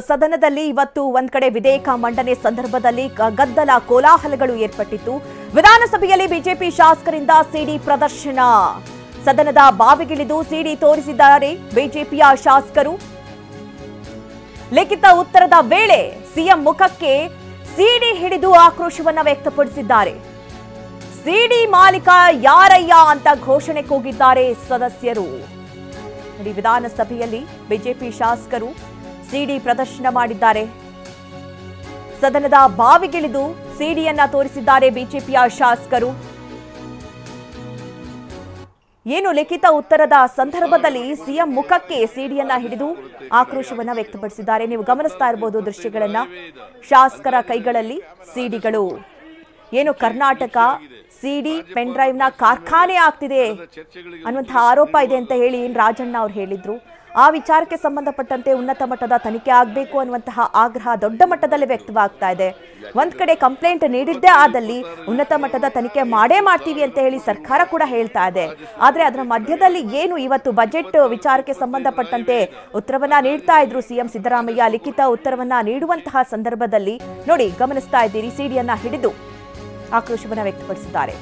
ಸದನದಲ್ಲಿ ಇವತ್ತು ಒಂದ್ ಕಡೆ ವಿಧೇಯಕ ಮಂಡನೆ ಸಂದರ್ಭದಲ್ಲಿ ಗದ್ದಲ ಕೋಲಾಹಲಗಳು ಏರ್ಪಟ್ಟಿತ್ತು. ವಿಧಾನಸಭೆಯಲ್ಲಿ ಬಿಜೆಪಿ ಶಾಸಕರಿಂದ ಸಿಡಿ ಪ್ರದರ್ಶನ. ಸದನದ ಬಾವಿಗಿಳಿದು ಸಿಡಿ ತೋರಿಸಿದ್ದಾರೆ ಬಿಜೆಪಿಯ ಶಾಸಕರು. ಲಿಖಿತ ಉತ್ತರದ ವೇಳೆ ಸಿಎಂ ಮುಖಕ್ಕೆ ಸಿಡಿ ಹಿಡಿದು ಆಕ್ರೋಶವನ್ನ ವ್ಯಕ್ತಪಡಿಸಿದ್ದಾರೆ. ಸಿಡಿ ಮಾಲೀಕ ಯಾರಯ್ಯ ಅಂತ ಘೋಷಣೆ ಕೂಗಿದ್ದಾರೆ ಸದಸ್ಯರು. ವಿಧಾನಸಭೆಯಲ್ಲಿ ಬಿಜೆಪಿ ಶಾಸಕರು ಸಿಡಿ ಪ್ರದರ್ಶನ ಮಾಡಿದ್ದಾರೆ. ಸದನದ ಬಾವಿಗಿಳಿದು ಸಿಡಿಯನ್ನ ತೋರಿಸಿದ್ದಾರೆ ಬಿಜೆಪಿಯ ಶಾಸಕರು. ಏನು ಲಿಖಿತ ಉತ್ತರದ ಸಂದರ್ಭದಲ್ಲಿ ಸಿಎಂ ಮುಖಕ್ಕೆ ಸಿಡಿಯನ್ನ ಹಿಡಿದು ಆಕ್ರೋಶವನ್ನ ವ್ಯಕ್ತಪಡಿಸಿದ್ದಾರೆ. ನೀವು ಗಮನಿಸ್ತಾ ಇರಬಹುದು ದೃಶ್ಯಗಳನ್ನ. ಶಾಸಕರ ಕೈಗಳಲ್ಲಿ ಸಿಡಿಗಳು. ಏನು ಕರ್ನಾಟಕ ಸಿಡಿ ಪೆನ್ ಡ್ರೈವ್ ನ ಕಾರ್ಖಾನೆ ಆಗ್ತಿದೆ ಅನ್ನುವಂತಹ ಆರೋಪ ಇದೆ ಅಂತ ಹೇಳಿ ರಾಜಣ್ಣ ಅವರು ಹೇಳಿದ್ರು. ಆ ವಿಚಾರಕ್ಕೆ ಸಂಬಂಧಪಟ್ಟಂತೆ ಉನ್ನತ ಮಟ್ಟದ ತನಿಖೆ ಆಗಬೇಕು ಅನ್ನುವಂತಹ ಆಗ್ರಹ ದೊಡ್ಡ ಮಟ್ಟದಲ್ಲಿ ವ್ಯಕ್ತವಾಗ್ತಾ ಇದೆ. ಒಂದ್ ಕಡೆ ಕಂಪ್ಲೇಂಟ್ ನೀಡಿದ್ದೇ ಆದಲ್ಲಿ ಉನ್ನತ ಮಟ್ಟದ ತನಿಖೆ ಮಾಡೇ ಮಾಡ್ತೀವಿ ಅಂತ ಹೇಳಿ ಸರ್ಕಾರ ಕೂಡ ಹೇಳ್ತಾ ಇದೆ. ಆದ್ರೆ ಅದರ ಮಧ್ಯದಲ್ಲಿ ಏನು ಇವತ್ತು ಬಜೆಟ್ ವಿಚಾರಕ್ಕೆ ಸಂಬಂಧಪಟ್ಟಂತೆ ಉತ್ತರವನ್ನ ನೀಡ್ತಾ ಇದ್ರು ಸಿಎಂ ಸಿದ್ದರಾಮಯ್ಯ. ಲಿಖಿತ ಉತ್ತರವನ್ನ ನೀಡುವಂತಹ ಸಂದರ್ಭದಲ್ಲಿ ನೋಡಿ ಗಮನಿಸ್ತಾ ಇದ್ದೀರಿ, ಸಿಡಿಯನ್ನ ಹಿಡಿದು ಆಕ್ರೋಶವನ್ನ ವ್ಯಕ್ತಪಡಿಸಿದ್ದಾರೆ.